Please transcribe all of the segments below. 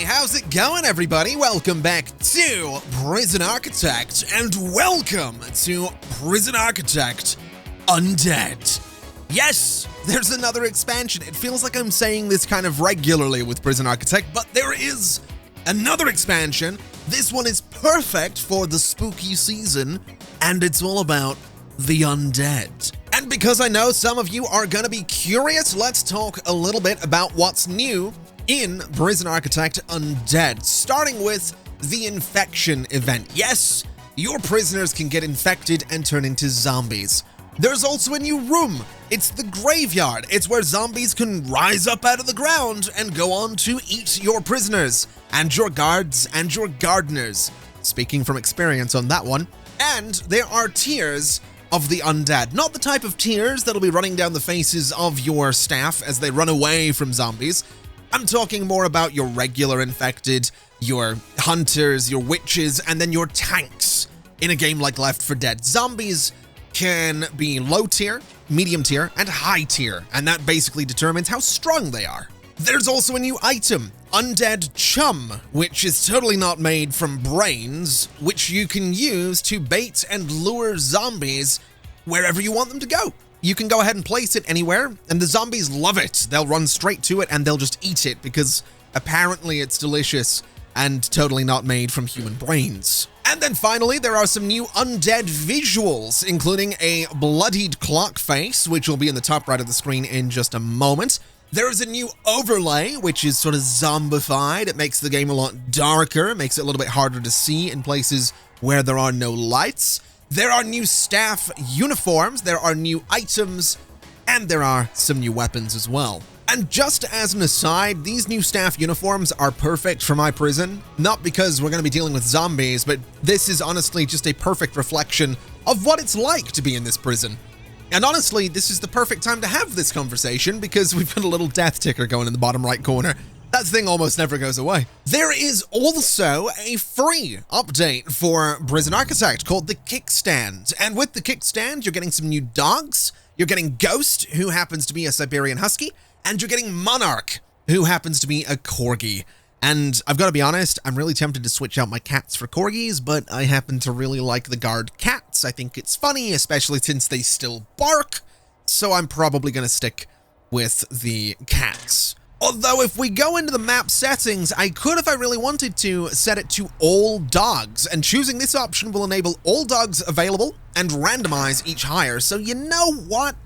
how's it going, everybody? Welcome back to Prison Architect, and welcome to Prison Architect Undead. Yes, there's another expansion. It feels like I'm saying this kind of regularly with Prison Architect, but there is another expansion. This one is perfect for the spooky season, and it's all about the Undead. And because I know some of you are gonna be curious, let's talk a little bit about what's new in Prison Architect Undead, starting with the infection event. Yes, your prisoners can get infected and turn into zombies. There's also a new room. It's the graveyard. It's where zombies can rise up out of the ground and go on to eat your prisoners and your guards and your gardeners. Speaking from experience on that one. And there are tiers of the undead. Not the type of tiers that'll be running down the faces of your staff as they run away from zombies. I'm talking more about your regular infected, your hunters, your witches, and then your tanks in a game like Left 4 Dead. Zombies can be low tier, medium tier, and high tier, and that basically determines how strong they are. There's also a new item, Undead Chum, which is totally not made from brains, which you can use to bait and lure zombies wherever you want them to go. You can go ahead and place it anywhere, and the zombies love it. They'll run straight to it, and they'll just eat it, because apparently it's delicious and totally not made from human brains. And then finally, there are some new undead visuals, including a bloodied clock face, which will be in the top right of the screen in just a moment. There is a new overlay, which is sort of zombified. It makes the game a lot darker, makes it a little bit harder to see in places where there are no lights. There are new staff uniforms, there are new items, and there are some new weapons as well. And just as an aside, these new staff uniforms are perfect for my prison, not because we're going to be dealing with zombies, but this is honestly just a perfect reflection of what it's like to be in this prison. And honestly, this is the perfect time to have this conversation because we've got a little death ticker going in the bottom right corner. That thing almost never goes away. There is also a free update for Prison Architect called the Kickstand. And with the Kickstand, you're getting some new dogs. You're getting Ghost, who happens to be a Siberian Husky. And you're getting Monarch, who happens to be a Corgi. And I've got to be honest, I'm really tempted to switch out my cats for Corgis, but I happen to really like the guard cats. I think it's funny, especially since they still bark. So I'm probably going to stick with the cats. Although if we go into the map settings, I could, if I really wanted to, set it to all dogs, and choosing this option will enable all dogs available and randomize each hire. So you know what?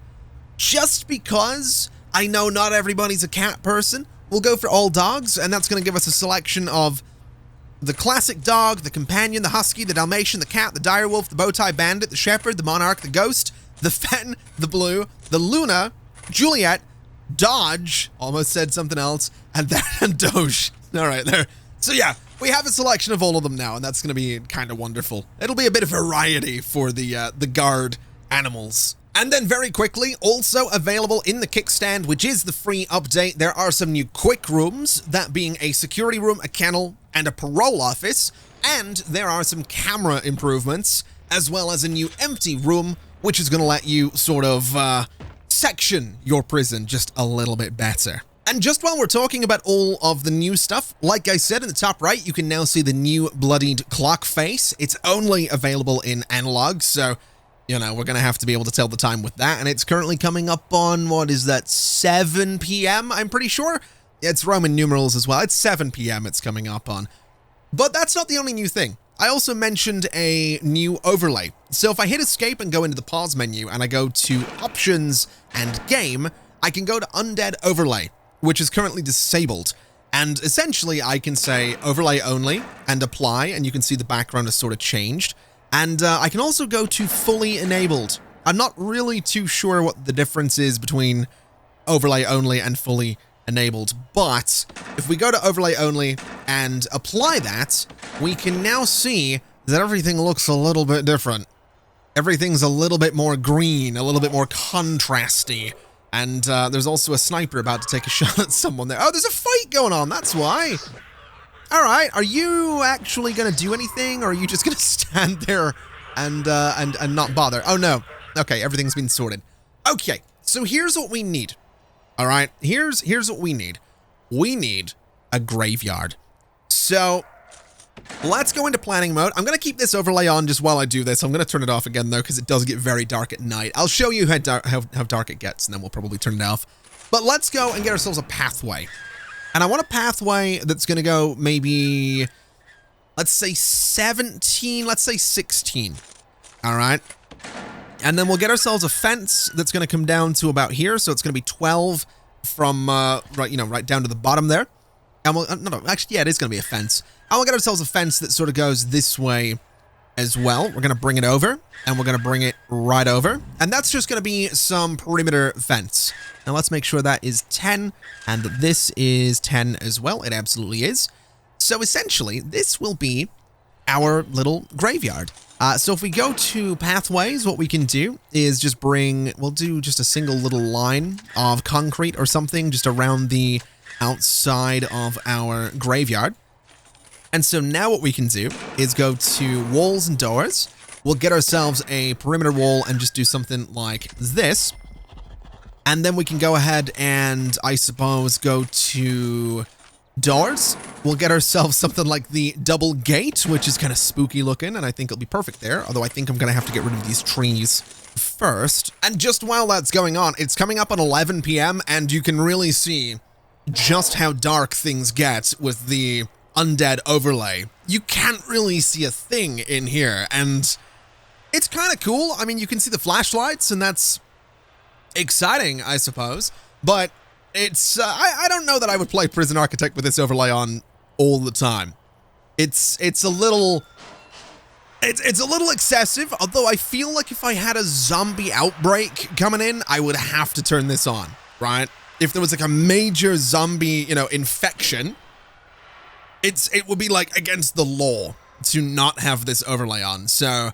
Just because I know not everybody's a cat person, we'll go for all dogs, and that's going to give us a selection of the classic dog, the companion, the husky, the Dalmatian, the cat, the direwolf, the bowtie bandit, the shepherd, the monarch, the ghost, the fen, the blue, the Luna, Juliet, Dodge, almost said something else, and then Doge. All right, there. So yeah, we have a selection of all of them now, and that's going to be kind of wonderful. It'll be a bit of variety for the guard animals. And then very quickly, also available in the Kickstand, which is the free update, there are some new quick rooms, that being a security room, a kennel, and a parole office, and there are some camera improvements, as well as a new empty room, which is going to let you sort of section your prison just a little bit better. And just while we're talking about all of the new stuff, like I said in the top right, you can now see the new bloodied clock face. It's only available in analog, so you know, we're going to have to be able to tell the time with that, and it's currently coming up on, what is that, 7 p.m., I'm pretty sure? It's Roman numerals as well. It's 7 p.m. it's coming up on. But that's not the only new thing. I also mentioned a new overlay. So if I hit escape and go into the pause menu, and I go to options and game, I can go to Undead Overlay, which is currently disabled. And essentially, I can say overlay only and apply, and you can see the background has sort of changed. And I can also go to fully enabled. I'm not really too sure what the difference is between overlay only and fully enabled, but if we go to overlay only and apply that, we can now see that everything looks a little bit different. Everything's a little bit more green, a little bit more contrasty, and there's also a sniper about to take a shot at someone there. Oh, there's a fight going on, that's why. All right, are you actually going to do anything, or are you just going to stand there and not bother? Oh, no. Okay, everything's been sorted. Okay, so here's what we need. All right, here's what we need. We need a graveyard. So let's go into planning mode. I'm going to keep this overlay on just while I do this. I'm going to turn it off again, though, because it does get very dark at night. I'll show you how dark it gets, and then we'll probably turn it off. But let's go and get ourselves a pathway. And I want a pathway that's going to go maybe, let's say 17, let's say 16. All right. And then we'll get ourselves a fence that's going to come down to about here. So it's going to be 12 from, right down to the bottom there. And we'll, actually, yeah, it is going to be a fence. And we'll get ourselves a fence that sort of goes this way as well. We're going to bring it over, and we're going to bring it right over. And that's just going to be some perimeter fence. Now let's make sure that is 10, and that this is 10 as well. It absolutely is. So essentially, this will be our little graveyard. So if we go to pathways, what we can do is just we'll do just a single little line of concrete or something just around the outside of our graveyard. And so now what we can do is go to walls and doors. We'll get ourselves a perimeter wall and just do something like this. And then we can go ahead and, I suppose, go to doors. We'll get ourselves something like the double gate, which is kind of spooky looking, and I think it'll be perfect there. Although I think I'm going to have to get rid of these trees first. And just while that's going on, it's coming up on 11 p.m. and you can really see just how dark things get with the Undead overlay. You can't really see a thing in here, and it's kind of cool. I mean, you can see the flashlights, and that's exciting, I suppose. But it's, I don't know that I would play Prison Architect with this overlay on all the time. It's a little excessive, although I feel like if I had a zombie outbreak coming in, I would have to turn this on, right? If there was like a major zombie, infection, it would be like against the law to not have this overlay on. So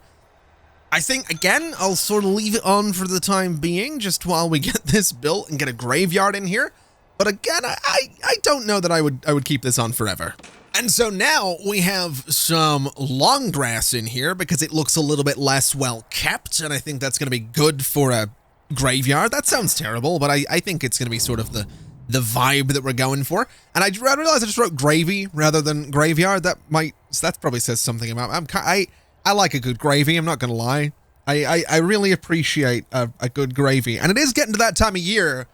I think, again, I'll sort of leave it on for the time being, just while we get this built and get a graveyard in here. But again, I don't know that I would keep this on forever. And so now we have some long grass in here because it looks a little bit less well kept, and I think that's going to be good for a graveyard. That sounds terrible, but I think it's going to be sort of the vibe that we're going for. And I realized I just wrote gravy rather than graveyard. That probably says something about I like a good gravy, I'm not gonna lie. I really appreciate a good gravy. And it is getting to that time of year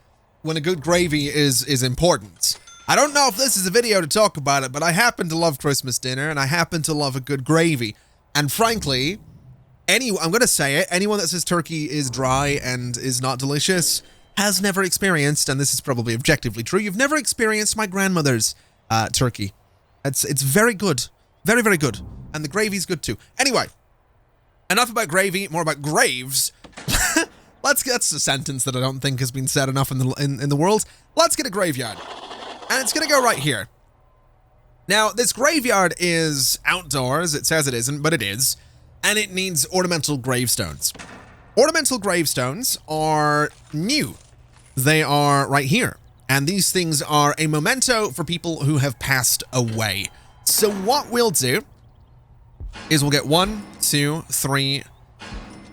when a good gravy is important. I don't know if this is a video to talk about it, but I happen to love Christmas dinner, and I happen to love a good gravy. And frankly, I'm gonna say it, anyone that says turkey is dry and is not delicious has never experienced, and this is probably objectively true, you've never experienced my grandmother's turkey. It's very good. Very, very good. And the gravy's good too. Anyway, enough about gravy, more about graves. That's a sentence that I don't think has been said enough in the world. Let's get a graveyard. And it's going to go right here. Now, this graveyard is outdoors. It says it isn't, but it is. And it needs ornamental gravestones. Ornamental gravestones are new. They are right here. And these things are a memento for people who have passed away. So what we'll do is we'll get 1, 2, 3,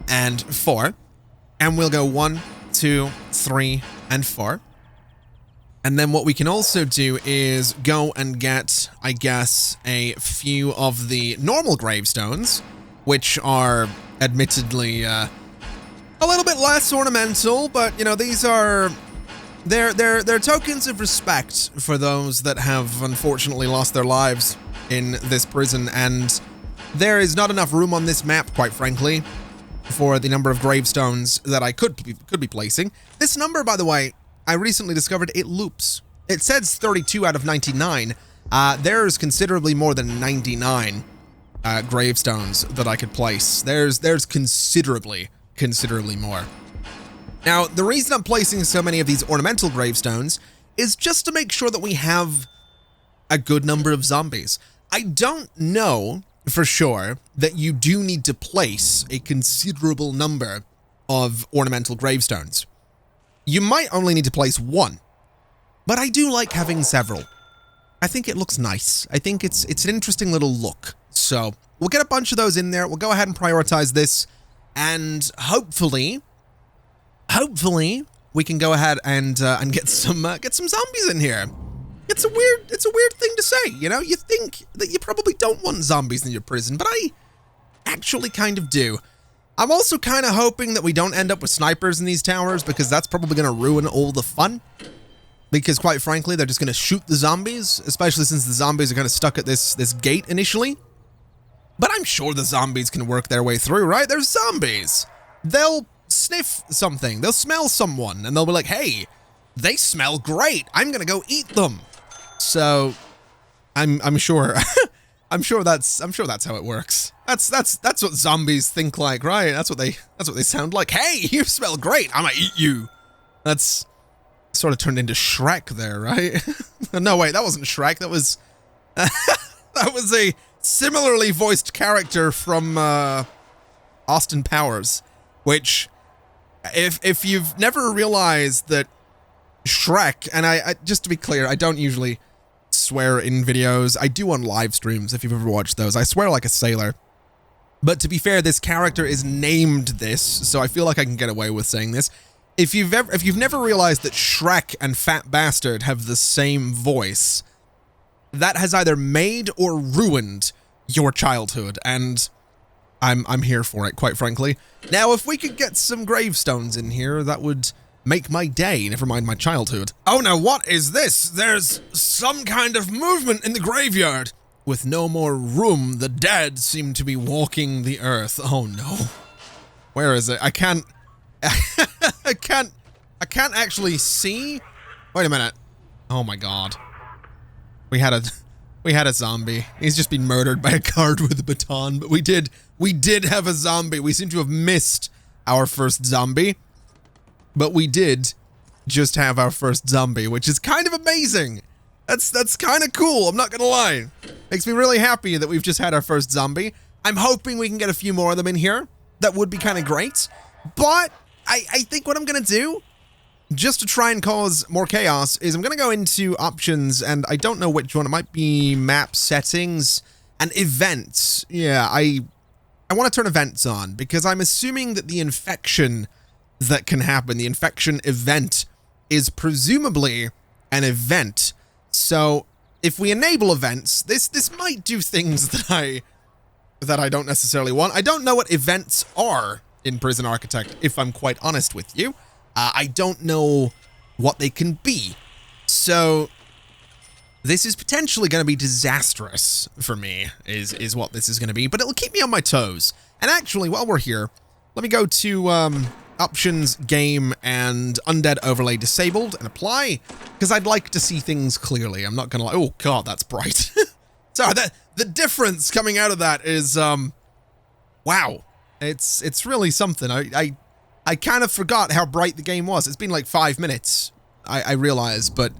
and 4. And we'll go 1, 2, 3, and 4. And then what we can also do is go and get, I guess, a few of the normal gravestones, which are admittedly a little bit less ornamental, but these are they're tokens of respect for those that have unfortunately lost their lives in this prison, and there is not enough room on this map, quite frankly, for the number of gravestones that I could be placing. This number, by the way, I recently discovered it loops. It says 32 out of 99. There's considerably more than 99 gravestones that I could place. There's considerably more. Now, the reason I'm placing so many of these ornamental gravestones is just to make sure that we have a good number of zombies. I don't know for sure that you do need to place a considerable number of ornamental gravestones. You might only need to place 1, but I do like having several. I think it looks nice. I think it's an interesting little look. So we'll get a bunch of those in there. We'll go ahead and prioritize this, and hopefully we can go ahead and get some zombies in here. It's a weird thing to say, you know? You think that you probably don't want zombies in your prison, but I actually kind of do. I'm also kind of hoping that we don't end up with snipers in these towers, because that's probably going to ruin all the fun. Because quite frankly, they're just going to shoot the zombies, especially since the zombies are kind of stuck at this gate initially. But I'm sure the zombies can work their way through, right? They're zombies. They'll sniff something, they'll smell someone, and they'll be like, hey, they smell great, I'm going to go eat them. So I'm sure I'm sure that's how it works. That's what zombies think like, right? That's what they sound like. Hey, you smell great, I'm gonna eat you. That's sort of turned into Shrek there, right? No, wait, that wasn't Shrek. That was that was a similarly voiced character from Austin Powers, which if you've never realized that Shrek, and I just to be clear, I don't usually swear in videos. I do on live streams, if you've ever watched those. I swear like a sailor. But to be fair, this character is named this, so I feel like I can get away with saying this. If you've never realized that Shrek and Fat Bastard have the same voice, that has either made or ruined your childhood, and I'm here for it, quite frankly. Now, if we could get some gravestones in here, that would make my day, never mind my childhood. Oh no, what is this? There's some kind of movement in the graveyard. With no more room, the dead seem to be walking the earth. Oh no. Where is it? I can't I can't actually see. Wait a minute. Oh my god. We had a zombie. He's just been murdered by a guard with a baton, but we did have a zombie. We seem to have missed our first zombie. But we did just have our first zombie, which is kind of amazing. That's kind of cool, I'm not gonna lie. Makes me really happy that we've just had our first zombie. I'm hoping we can get a few more of them in here. That would be kind of great. But I think what I'm gonna do, just to try and cause more chaos, is I'm gonna go into options, and I don't know which one. It might be map settings and events. Yeah, I want to turn events on, because I'm assuming that the infection that can happen, the infection event, is presumably an event. So if we enable events, this might do things that I don't necessarily want. I don't know what events are in Prison Architect, if I'm quite honest with you. I don't know what they can be. So this is potentially going to be disastrous for me, is what this is going to be, but it'll keep me on my toes. And actually, while we're here, let me go to options, game, and undead overlay disabled and apply, because I'd like to see things clearly. I'm not gonna lie. Oh god, that's bright. Sorry, the difference coming out of that is wow. It's really something. I kind of forgot how bright the game was. It's been like 5 minutes, I realized, but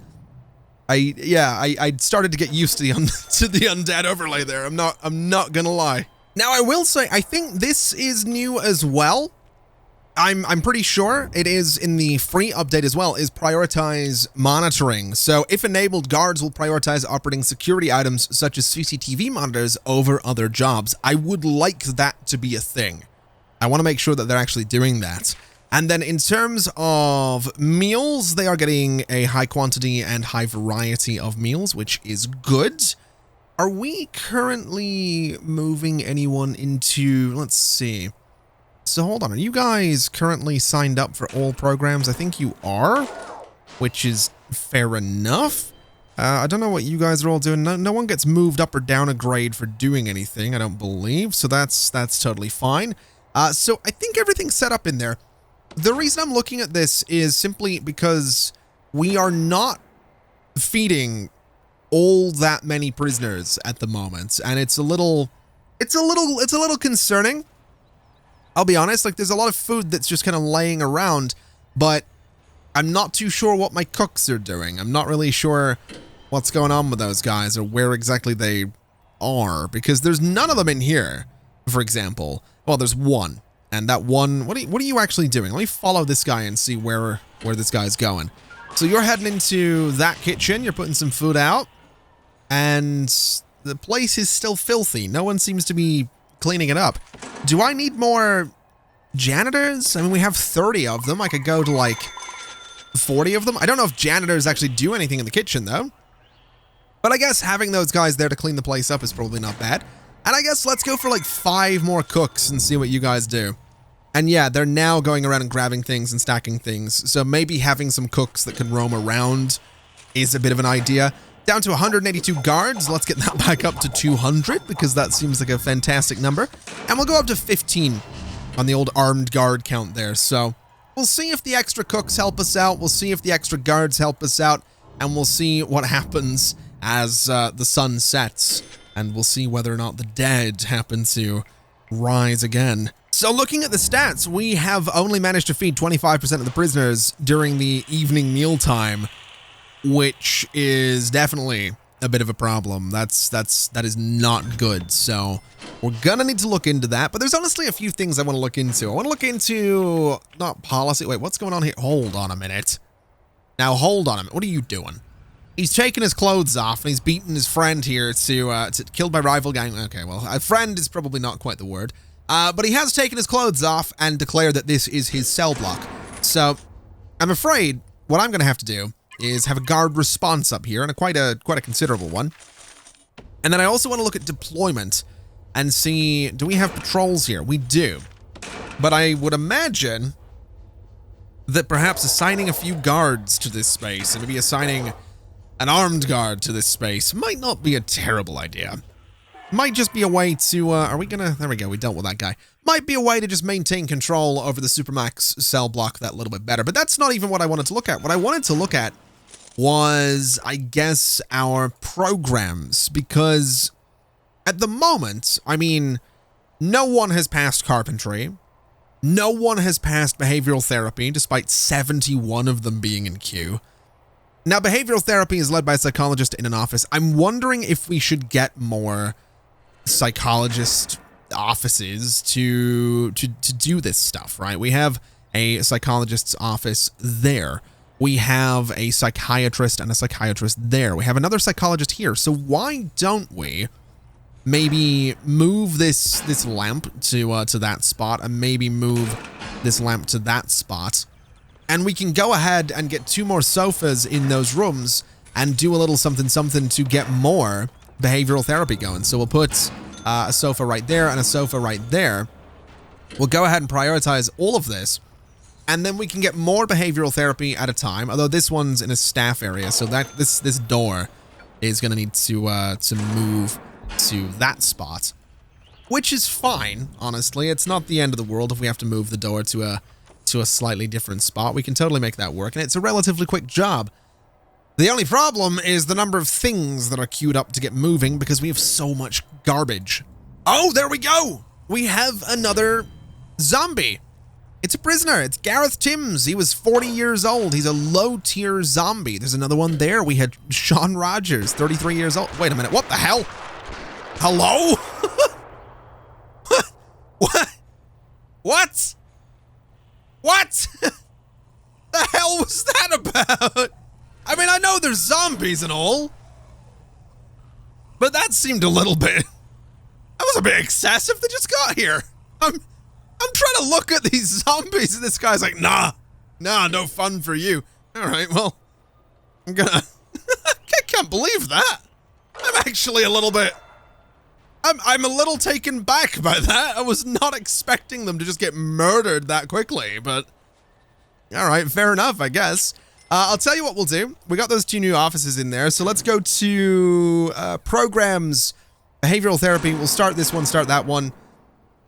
I started to get used to the undead overlay there. I'm not gonna lie. Now I will say, I think this is new as well. I'm pretty sure it is in the free update as well, is prioritize monitoring. So if enabled, guards will prioritize operating security items such as CCTV monitors over other jobs. I would like that to be a thing. I want to make sure that they're actually doing that. And then in terms of meals, they are getting a high quantity and high variety of meals, which is good. Are we currently moving anyone into, let's see. So hold on, are you guys currently signed up for all programs? I think you are, which is fair enough. I don't know what you guys are all doing. No one gets moved up or down a grade for doing anything, I don't believe. So that's totally fine. So I think everything's set up in there. The reason I'm looking at this is simply because we are not feeding all that many prisoners at the moment, and it's a little concerning. I'll be honest, like there's a lot of food that's just kind of laying around, but I'm not too sure what my cooks are doing. I'm not really sure what's going on with those guys or where exactly they are, because there's none of them in here, for example. Well, there's one, and that one, what are you actually doing? Let me follow this guy and see where this guy's going. So you're heading into that kitchen, you're putting some food out, and the place is still filthy. No one seems to be cleaning it up. Do I need more janitors? I mean, we have 30 of them. I could go to like 40 of them. I don't know if janitors actually do anything in the kitchen though. But I guess having those guys there to clean the place up is probably not bad. And I guess let's go for like 5 more cooks and see what you guys do. And yeah, they're now going around and grabbing things and stacking things. So maybe having some cooks that can roam around is a bit of an idea. Down to 182 guards. Let's get that back up to 200 because that seems like a fantastic number. And we'll go up to 15 on the old armed guard count there. So we'll see if the extra cooks help us out. We'll see if the extra guards help us out. And we'll see what happens as the sun sets. And we'll see whether or not the dead happen to rise again. So looking at the stats, we have only managed to feed 25% of the prisoners during the evening mealtime, which is definitely a bit of a problem. That is not good. So we're gonna need to look into that. But there's honestly a few things I want to look into. I want to look into not policy. Wait, what's going on here? Hold on a minute. Now hold on a minute. What are you doing? He's taking his clothes off and he's beating his friend here to killed by rival gang. Okay, well, a friend is probably not quite the word. But he has taken his clothes off and declared that this is his cell block. So I'm afraid what I'm going to have to do is have a guard response up here, and quite a considerable one. And then I also want to look at deployment and see, do we have patrols here? We do. But I would imagine that perhaps assigning a few guards to this space and maybe assigning an armed guard to this space might not be a terrible idea. Might just be a way to, are we gonna, there we go, we dealt with that guy. Might be a way to just maintain control over the Supermax cell block that little bit better, but that's not even what I wanted to look at. What I wanted to look at was, I guess, our programs, because at the moment, I mean, no one has passed carpentry. No one has passed behavioral therapy, despite 71 of them being in queue. Now, behavioral therapy is led by a psychologist in an office. I'm wondering if we should get more psychologist offices to do this stuff, right? We have a psychologist's office there. We have a psychiatrist and a psychiatrist there. We have another psychologist here. So why don't we maybe move this lamp to that spot and maybe move this lamp to that spot? And we can go ahead and get 2 more sofas in those rooms and do a little something to get more behavioral therapy going. So we'll put a sofa right there and a sofa right there. We'll go ahead and prioritize all of this. And then we can get more behavioral therapy at a time. Although this one's in a staff area, so that this door is going to need to move to that spot. Which is fine, honestly. It's not the end of the world if we have to move the door to a slightly different spot. We can totally make that work, and it's a relatively quick job. The only problem is the number of things that are queued up to get moving because we have so much garbage. Oh, there we go! We have another zombie. It's a prisoner. It's Gareth Timms. He was 40 years old. He's a low-tier zombie. There's another one there. We had Sean Rogers, 33 years old. Wait a minute. What the hell? Hello? What? What? What? The hell was that about? I mean, I know there's zombies and all, but that seemed a little bit, that was a bit excessive. They just got here. I'm trying to look at these zombies and this guy's like, nah, no fun for you. All right, well, I'm gonna, I can't believe that. I'm actually a little bit, I'm a little taken back by that. I was not expecting them to just get murdered that quickly, but all right, fair enough, I guess. I'll tell you what we'll do. We got those 2 new offices in there, so let's go to programs, behavioral therapy. We'll start this one, start that one.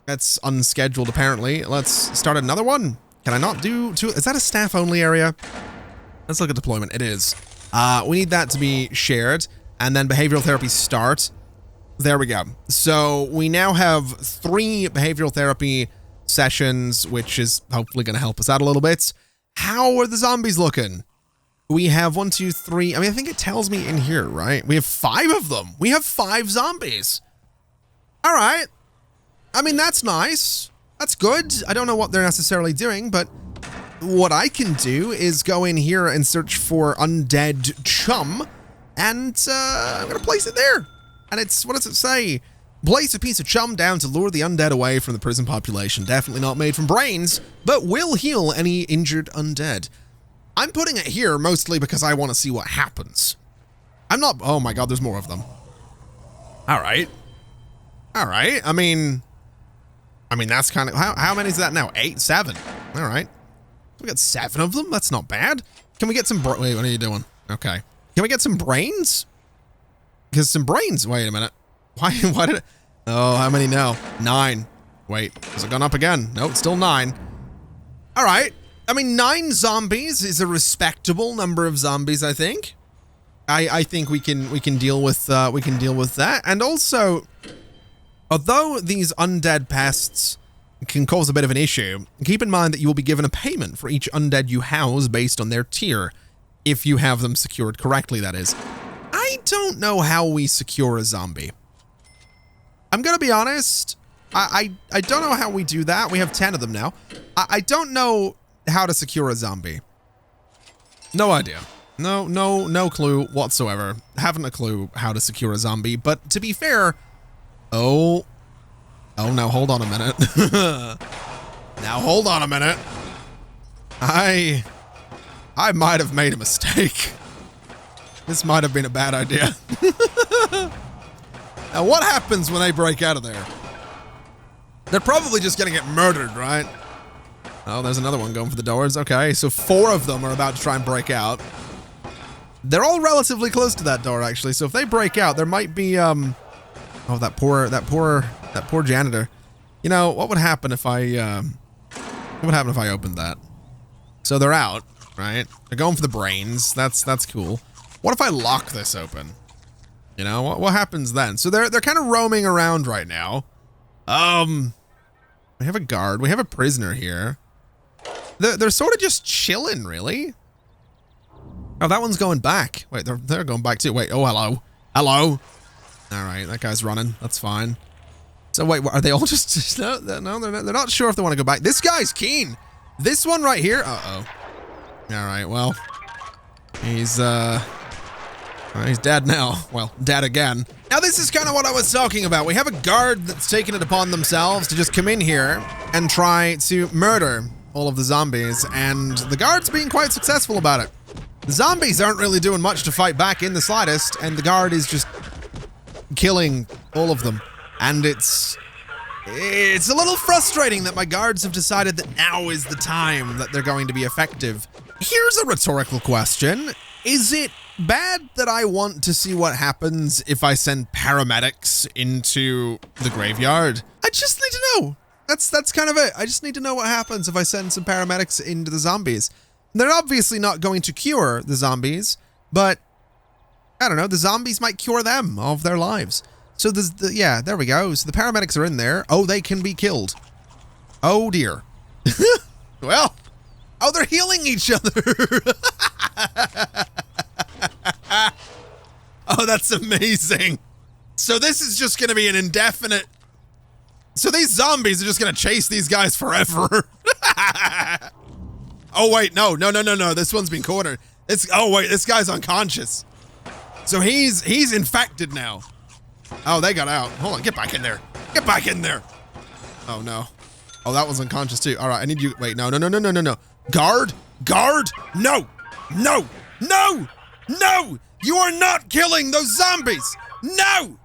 That's unscheduled, apparently. Let's start another one. Can I not do 2? Is that a staff-only area? Let's look at deployment. It is. We need that to be shared, and then behavioral therapy start. There we go. So we now have 3 behavioral therapy sessions, which is hopefully going to help us out a little bit. How are the zombies looking? We have 1, 2, 3. I mean, I think it tells me in here, right? We have 5 of them. We have 5 zombies. All right. I mean, that's nice. That's good. I don't know what they're necessarily doing, but what I can do is go in here and search for Undead Chum, and I'm going to place it there. And it's, what does it say? Place a piece of chum down to lure the undead away from the prison population. Definitely not made from brains, but will heal any injured undead. I'm putting it here mostly because I want to see what happens. I'm not, oh my God, there's more of them. All right. All right. I mean, that's kind of, how many is that now? 8, 7. All right. We got 7 of them. That's not bad. Can we get some, wait, what are you doing? Okay. Can we get some brains? Because some brains, wait a minute. Why did it, oh, how many now? 9. Wait, has it gone up again? No, it's still 9. All right. I mean, 9 zombies is a respectable number of zombies, I think. I think we can deal with that. And also, although these undead pests can cause a bit of an issue, keep in mind that you will be given a payment for each undead you house based on their tier, if you have them secured correctly, that is. I don't know how we secure a zombie. I'm gonna be honest, I don't know how we do that. We have 10 of them now. I don't know how to secure a zombie. No idea. No clue whatsoever. Haven't a clue how to secure a zombie, but to be fair, oh no, hold on a minute. Now hold on a minute. I might have made a mistake. This might have been a bad idea. Now what happens when they break out of there? They're probably just gonna get murdered, right? Oh, there's another one going for the doors. Okay, so 4 of them are about to try and break out. They're all relatively close to that door, actually. So if they break out, there might be, oh, that poor janitor. You know, what would happen if I opened that? So they're out, right? They're going for the brains. That's cool. What if I lock this open? You know, what happens then? So they're kind of roaming around right now. We have a guard. We have a prisoner here. They're sort of just chilling, really. Oh, that one's going back. Wait, they're going back too. Wait, oh, hello. Hello. All right, that guy's running. That's fine. So wait, are they all just, no, they're not sure if they want to go back. This guy's keen. This one right here. Uh-oh. All right, well, he's dead now. Well, dead again. Now this is kind of what I was talking about. We have a guard that's taken it upon themselves to just come in here and try to murder all of the zombies, and the guard's being quite successful about it. The zombies aren't really doing much to fight back in the slightest, and the guard is just killing all of them. And it's a little frustrating that my guards have decided that now is the time that they're going to be effective. Here's a rhetorical question. Is it bad that I want to see what happens if I send paramedics into the graveyard? I just need to know. That's kind of it. I just need to know what happens if I send some paramedics into the zombies. They're obviously not going to cure the zombies, but I don't know, the zombies might cure them of their lives. So yeah, there we go. So the paramedics are in there. Oh, they can be killed. Oh dear. Well, oh, they're healing each other. Oh, that's amazing. So this is just going to be an indefinite. So these zombies are just going to chase these guys forever. Oh, wait, no. This one's been cornered. Oh, wait, this guy's unconscious. So he's infected now. Oh, they got out. Hold on, get back in there. Get back in there. Oh, no. Oh, that one's unconscious too. All right, I need you. Wait, no. Guard. No. You are not killing those zombies. No.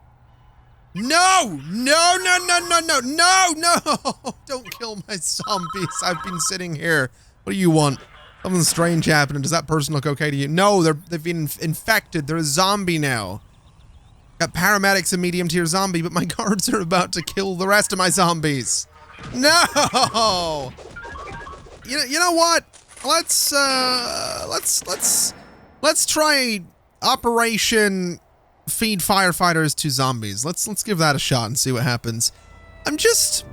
Don't kill my zombies. I've been sitting here. What do you want? Something strange happening. Does that person look okay to you? No, they've been infected. They're a zombie now. Got paramedics and medium tier zombie, but my guards are about to kill the rest of my zombies. No! You know what? Let's try Operation Feed Firefighters to Zombies. Let's give that a shot and see what happens. I'm just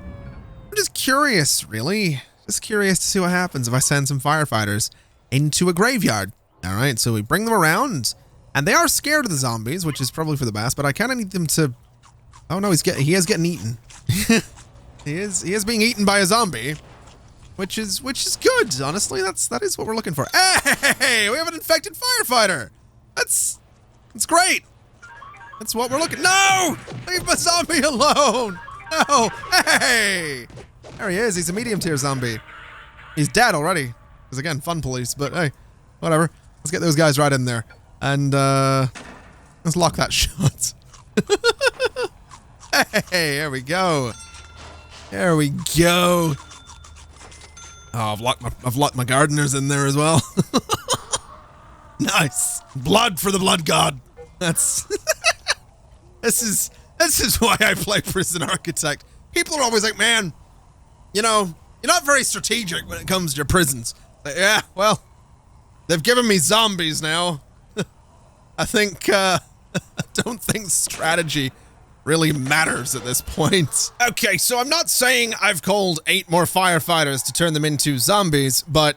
curious, really. Just curious to see what happens if I send some firefighters into a graveyard. All right, so we bring them around, and they are scared of the zombies, which is probably for the best, but I kind of need them to... Oh no, he is getting eaten. He is being eaten by a zombie, which is good. Honestly, that is what we're looking for. Hey, we have an infected firefighter. That's great. That's what we're looking. No, leave my zombie alone. No, hey. There he is. He's a medium tier zombie. He's dead already. Because again, fun police, but hey, whatever. Let's get those guys right in there. And Let's lock that shut. Hey, there we go. There we go. Oh, I've locked my gardeners in there as well. Nice. Blood for the blood god. That's this is why I play Prison Architect. People are always like, man, you know, you're not very strategic when it comes to your prisons. But yeah, well, they've given me zombies now. I think I don't think strategy really matters at this point. Okay, so I'm not saying I've called 8 more firefighters to turn them into zombies, but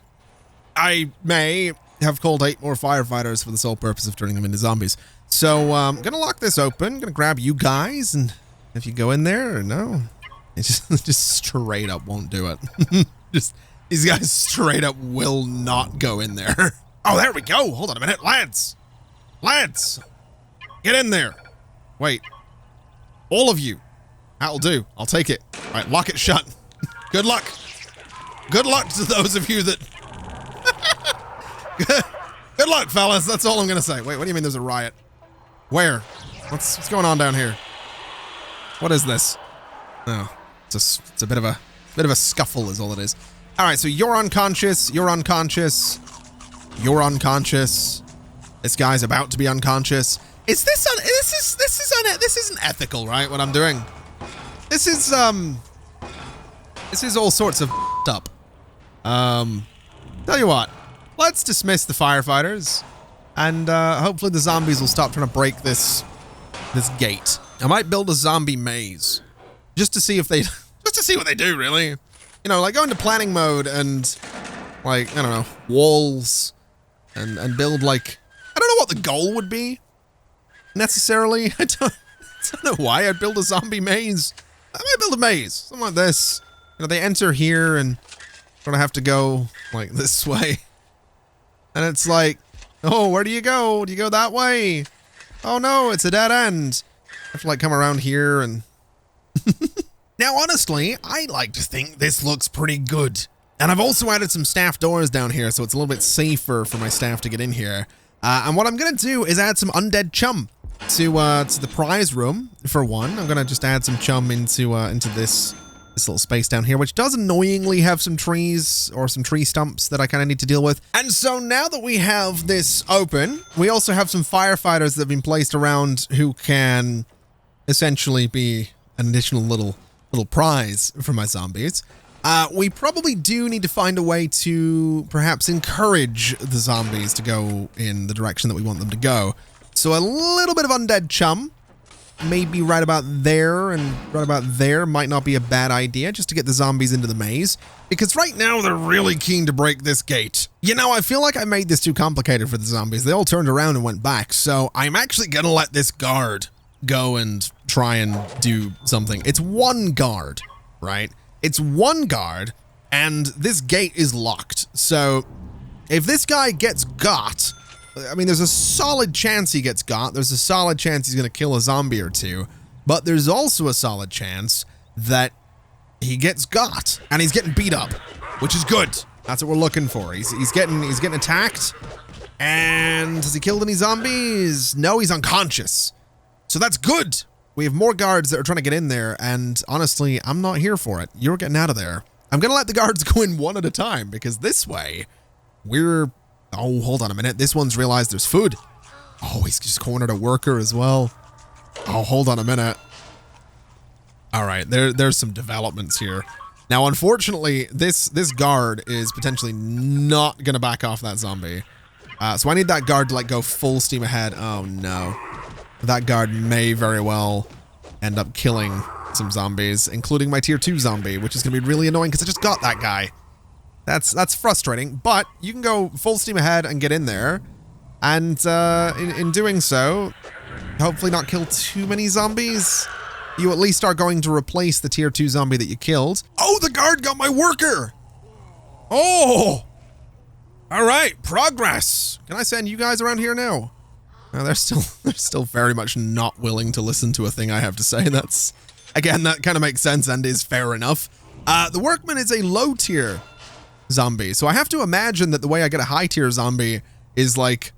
I may have called 8 more firefighters for the sole purpose of turning them into zombies. So I'm gonna lock this open, gonna grab you guys, and if you go in there, or no, it just straight up won't do it. Just these guys straight up will not go in there. Oh, there we go. Hold on a minute, lads. Lads, get in there. Wait. All of you. That'll do. I'll take it. All right, lock it shut. Good luck. Good luck to those of you that... Good luck, fellas. That's all I'm going to say. Wait, what do you mean there's a riot? Where? What's going on down here? What is this? Oh, it's a bit of a scuffle is all it is. All right, so you're unconscious. You're unconscious. You're unconscious. This guy's about to be unconscious. Is this isn't ethical, right? What I'm doing. This is all sorts of up. Tell you what, let's dismiss the firefighters, and hopefully the zombies will stop trying to break this gate. I might build a zombie maze, just to see what they do, really. You know, like go into planning mode and like, I don't know, walls and build like, I don't know what the goal would be necessarily. I don't know why I'd build a zombie maze. I might build a maze, something like this. You know, they enter here and gonna have to go like this way. And it's like, oh, where do you go? Do you go that way? Oh no, it's a dead end. I have to like come around here and... Now, honestly, I like to think this looks pretty good. And I've also added some staff doors down here, so it's a little bit safer for my staff to get in here. And what I'm gonna do is add some undead chum to the prize room, for one. I'm gonna just add some chum into this little space down here, which does annoyingly have some trees or some tree stumps that I kind of need to deal with. And so now that we have this open, we also have some firefighters that have been placed around who can essentially be an additional little prize for my zombies. We probably do need to find a way to perhaps encourage the zombies to go in the direction that we want them to go. So a little bit of undead chum, maybe right about there and right about there might not be a bad idea, just to get the zombies into the maze. Because right now they're really keen to break this gate. You know, I feel like I made this too complicated for the zombies. They all turned around and went back. So I'm actually gonna let this guard go and try and do something. It's one guard, right? It's one guard, and this gate is locked. So if this guy gets got, I mean, there's a solid chance he gets got. There's a solid chance he's going to kill a zombie or two. But there's also a solid chance that he gets got, and he's getting beat up, which is good. That's what we're looking for. He's getting attacked. And has he killed any zombies? No, he's unconscious. So that's good. We have more guards that are trying to get in there, and honestly, I'm not here for it. You're getting out of there. I'm gonna let the guards go in one at a time, because this way, we're... Oh, hold on a minute. This one's realized there's food. Oh, he's just cornered a worker as well. Oh, hold on a minute. All right, there's some developments here. Now, unfortunately, this guard is potentially not gonna back off that zombie. So I need that guard to like go full steam ahead. Oh no. That guard may very well end up killing some zombies, including my tier 2 zombie, which is going to be really annoying because I just got that guy. That's frustrating, but you can go full steam ahead and get in there. And in doing so, hopefully not kill too many zombies. You at least are going to replace the tier 2 zombie that you killed. Oh, the guard got my worker! Oh! All right, progress. Can I send you guys around here now? No, they're still very much not willing to listen to a thing I have to say. That's, again, that kind of makes sense and is fair enough. The workman is a low tier zombie, so I have to imagine that the way I get a high tier zombie is like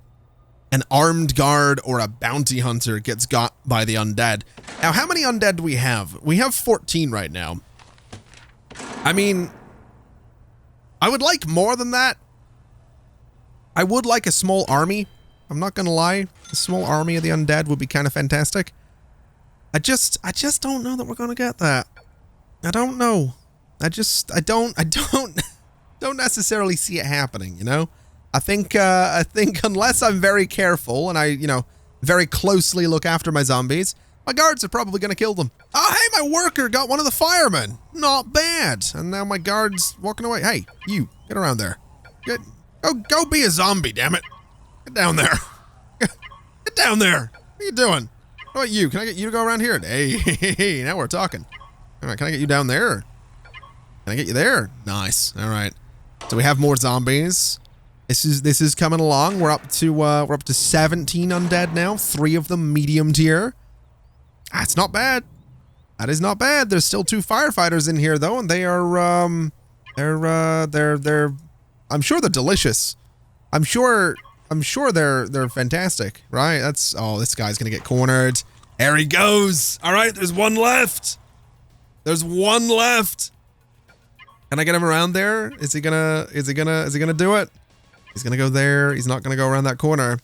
an armed guard or a bounty hunter gets got by the undead. Now, how many undead do we have? We have 14 right now. I mean, I would like more than that. I would like a small army. I'm not gonna lie. A small army of the undead would be kind of fantastic. I just don't know that we're gonna get that. I don't know. I don't necessarily see it happening, you know? I think unless I'm very careful and I, you know, very closely look after my zombies, my guards are probably gonna kill them. Oh, hey, my worker got one of the firemen. Not bad. And now my guard's walking away. Hey, you, get around there. Go be a zombie, damn it. Get down there. Get down there. What are you doing? What about you? Can I get you to go around here? Hey, now we're talking. All right, can I get you down there? Can I get you there? Nice. All right. So we have more zombies. This is coming along. We're up to 17 undead now. 3 of them medium tier. That's not bad. That is not bad. There's still 2 firefighters in here though, and they are they're I'm sure they're delicious. I'm sure they're fantastic, right? That's, oh, this guy's gonna get cornered. There he goes. All right, there's one left. There's one left. Can I get him around there? Is he gonna do it? He's gonna go there. He's not gonna go around that corner.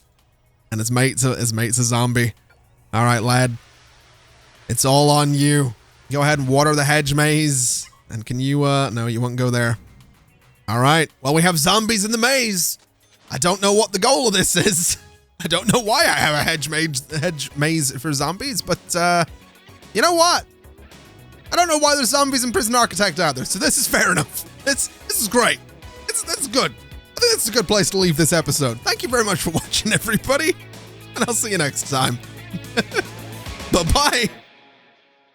And his mate's a zombie. All right, lad. It's all on you. Go ahead and water the hedge maze. And can you, no, you won't go there. All right. Well, we have zombies in the maze. I don't know what the goal of this is. I don't know why I have a hedge maze for zombies, but, you know what? I don't know why there's zombies in Prison Architect either, so this is fair enough. This is great. That's good. I think that's a good place to leave this episode. Thank you very much for watching, everybody, and I'll see you next time. Bye-bye.